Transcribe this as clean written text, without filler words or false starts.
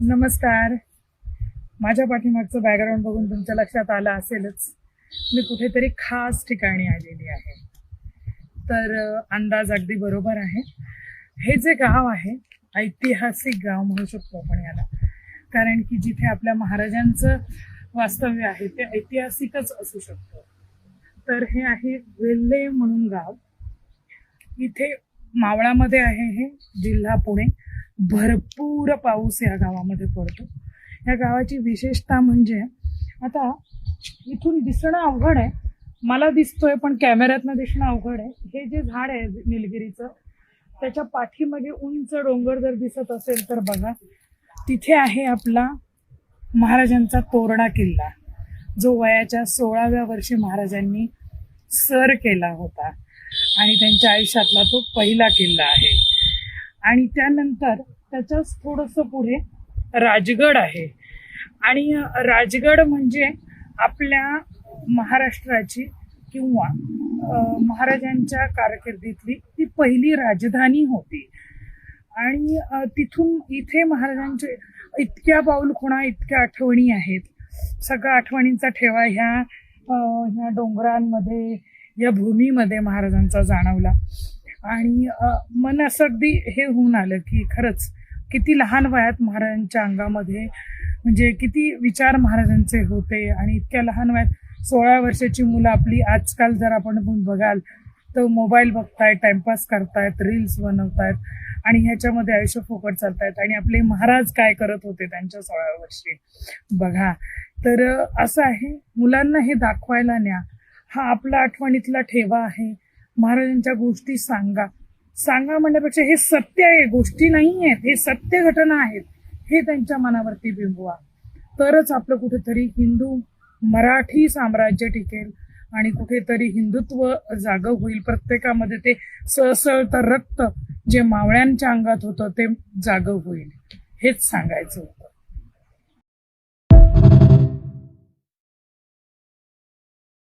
नमस्कार. माझ्या पाठीमागचं बॅकग्राऊंड बघून तुमच्या लक्षात आलं असेलच, मी कुठेतरी खास ठिकाणी आलेली आहे. तर अंदाज अगदी बरोबर आहे. हे जे गाव आहे, ऐतिहासिक गाव म्हणू शकतो आपण याला, कारण की जिथे आपल्या महाराजांचं वास्तव्य आहे ते ऐतिहासिकच असू शकतं. तर हे आहे वेल्हे म्हणून गाव. इथे मावळामध्ये आहे, हे जिल्हा पुणे. भरपूर पाऊस या गावामध्ये पडतो. या गावाची विशेषता म्हणजे, आता इथून दिसणं अवघड आहे, मला दिसतोय पण कॅमेऱ्यातनं दिसणं अवघड आहे. हे जे झाड आहे निलगिरीचं, त्याच्या पाठीमागे उंच डोंगर जर दिसत असेल तर बघा, तिथे आहे आपला महाराजांचा तोरणा किल्ला, जो वयाच्या 16व्या वर्षी महाराजांनी सर केला होता आणि त्यांच्या आयुष्यातला तो पहिला किल्ला आहे. आणि त्यानंतर त्याच्याच थोडंसं पुढे राजगड आहे. आणि राजगड म्हणजे आपल्या महाराष्ट्राची किंवा महाराजांच्या कारकिर्दीतली ती पहिली राजधानी होती. आणि तिथून इथे महाराजांचे इतक्या पाऊलखुणा, इतक्या आठवणी आहेत. सगळ्या आठवणींचा ठेवा ह्या डोंगरांमध्ये, या भूमीमध्ये महाराजांचा जाणवला. आणि मन असं अगदी हे होऊन आलं की खरंच किती लहान वयात महाराजांच्या अंगामध्ये, म्हणजे किती विचार महाराजांचे होते. आणि इतक्या लहान वयात 16 वर्षाची मुलं आपली आजकाल जर आपण बघाल तर मोबाईल बघतायत, टाइमपास करतायत, रील्स बनवतायत आणि ह्याच्यामध्ये आयुष्य फुकट चालतायत. आणि आपले महाराज काय करत होते त्यांच्या 16व्या वर्षी बघा. तर असं आहे, मुलांना हे दाखवायला न्या, हा आपला आठवणीतला ठेवा आहे. महाराजांच्या गोष्टी सांगा म्हणण्यापेक्षा हे सत्य आहे, गोष्टी नाही आहेत, हे सत्य घटना आहेत, हे त्यांच्या मनावरती बिंबवा. तरच आपलं कुठेतरी हिंदू मराठी साम्राज्य टिकेल आणि कुठेतरी हिंदुत्व जागं होईल. प्रत्येकामध्ये ते सळसळतं रक्त जे मावळ्यांच्या अंगात होतं ते जागं होईल, हेच सांगायचं होतं.